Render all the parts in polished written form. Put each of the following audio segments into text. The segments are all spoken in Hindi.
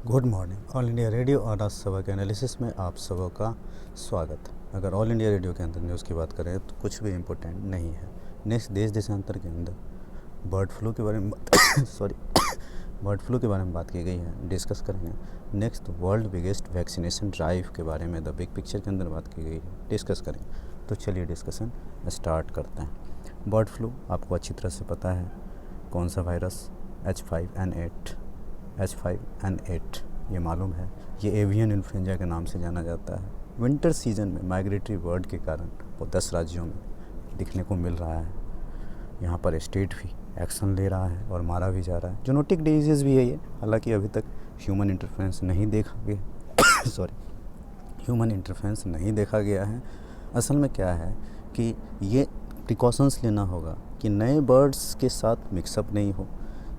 Good morning. All India radio और आज सुबह के एनालिसिस में आप सबों का स्वागत। अगर ऑल इंडिया रेडियो के अंदर न्यूज़ की बात करें तो कुछ भी इम्पोर्टेंट नहीं है। नेक्स्ट देश देशांतर के अंदर बर्ड फ्लू के बारे में बर्ड फ्लू के बारे में बात की गई है, डिस्कस करेंगे। Next world biggest vaccination drive के बारे में द बिग पिक्चर के अंदर बात की गई है, डिस्कस करेंगे। तो चलिए डिस्कशन स्टार्ट करते हैं। बर्ड फ्लू आपको अच्छी तरह से पता है कौन सा वायरस, H5N8 ये मालूम है। ये एवियन इन्फ्लुएंजा के नाम से जाना जाता है। विंटर सीजन में माइग्रेटरी बर्ड के कारण वो 10 राज्यों में दिखने को मिल रहा है। यहाँ पर स्टेट भी एक्शन ले रहा है और मारा भी जा रहा है। जोनोटिक डिजीज़ भी है ये, हालांकि अभी तक ह्यूमन इंटरफेरेंस नहीं देखा गया ह्यूमन इंटरफेरेंस नहीं देखा गया है। असल में क्या है कि ये प्रिकॉशंस लेना होगा कि नए बर्ड्स के साथ मिक्सअप नहीं हो।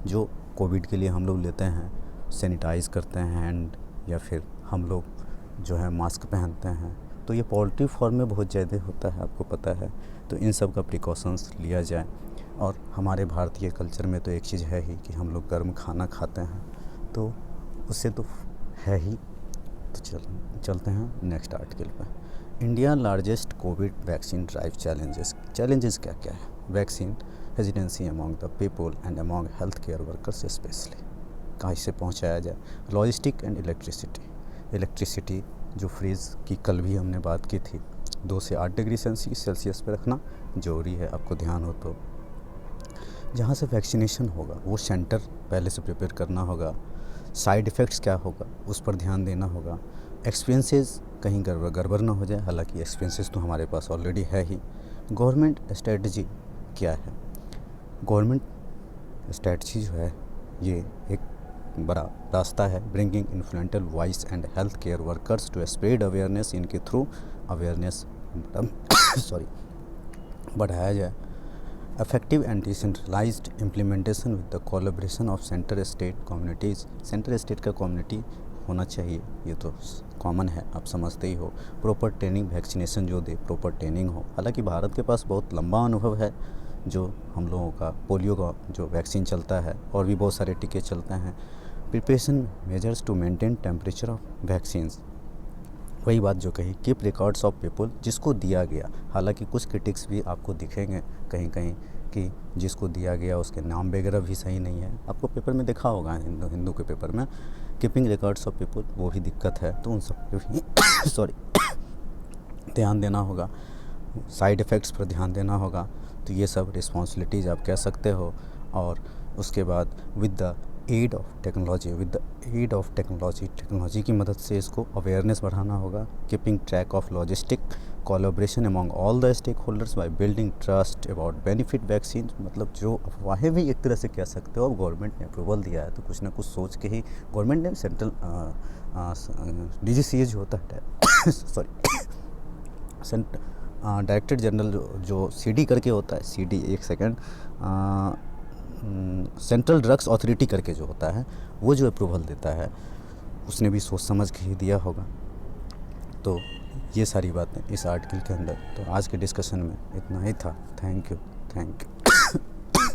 जो कोविड के लिए हम लोग लेते हैं, सैनिटाइज़ करते हैं हैंड, या फिर हम लोग जो है मास्क पहनते हैं, तो ये पोल्ट्री फार्म में बहुत ज़्यादा होता है, आपको पता है। तो इन सब का प्रिकॉशंस लिया जाए। और हमारे भारतीय कल्चर में तो एक चीज़ है ही कि हम लोग गर्म खाना खाते हैं, तो उससे तो है ही। तो चलते हैं नेक्स्ट आर्टिकल पर। India largest Covid vaccine drive challenges क्या क्या है। Vaccine hesitancy among the people and among health care workers specially. कहाँ से पहुँचाया जाए। लॉजिस्टिक एंड इलेक्ट्रिसिटी जो फ्रीज की कल भी हमने बात की थी, 2 से 8 डिग्री सेल्सियस पर रखना ज़रूरी है, आपको ध्यान हो तो। जहाँ से वैक्सीनेशन होगा वो सेंटर पहले से प्रिपेयर करना होगा। साइड इफ़ेक्ट्स क्या होगा उस पर ध्यान देना होगा। एक्सपेंसेस कहीं गड़बड़ ना हो जाए, हालांकि एक्सपेंसेस तो हमारे पास ऑलरेडी है ही। गवर्नमेंट स्ट्रेटजी क्या है। गवर्नमेंट स्ट्रेटजी जो है ये एक बड़ा रास्ता है। Bringing influential voice and health care workers to spread awareness, इनके थ्रू अवेयरनेस बढ़ाया जाए। Effective and decentralised implementation with the collaboration of centre state communities. Centre state का कम्युनिटी होना चाहिए, ये तो कॉमन है, आप समझते ही हो। प्रॉपर ट्रेनिंग, वैक्सीनेशन जो दे, प्रॉपर ट्रेनिंग हो। हालांकि भारत के पास बहुत लंबा अनुभव है जो हम लोगों का पोलियो का जो वैक्सीन चलता है, और भी बहुत सारे टीके चलते हैं। Preparation measures to maintain temperature of vaccines, वही बात जो कही। कीप रिकॉर्ड्स ऑफ पीपल, जिसको दिया गया। हालांकि कुछ क्रिटिक्स भी आपको दिखेंगे कहीं कहीं कि जिसको दिया गया उसके नाम वगैरह भी सही नहीं है। आपको पेपर में देखा होगा, हिंदू के पेपर में कीपिंग रिकॉर्ड्स ऑफ पीपल, वो भी दिक्कत है। तो उन सब पे भी ध्यान देना होगा। साइड इफ़ेक्ट्स पर ध्यान देना होगा। तो ये सब रिस्पॉन्सिबिलिटीज़ आप कह सकते हो। और उसके बाद with the aid of technology की मदद से इसको अवेयरनेस बढ़ाना होगा। Keeping track of logistic collaboration among all the stakeholders by building trust about benefit vaccine. मतलब जो अफवाहें भी एक तरह से कह सकते हो, अब गवर्नमेंट ने अप्रूवल दिया है तो कुछ ना कुछ सोच के ही गवर्नमेंट ने सेंट्रल DGCA जो होता है डायरेक्टर जनरल जो CD करके होता है, CD एक सेकेंड, सेंट्रल ड्रग्स अथॉरिटी करके जो होता है, वो जो अप्रूवल देता है उसने भी सोच समझ के ही दिया होगा। तो ये सारी बातें इस आर्टिकल के अंदर। तो आज के डिस्कशन में इतना ही था। Thank you.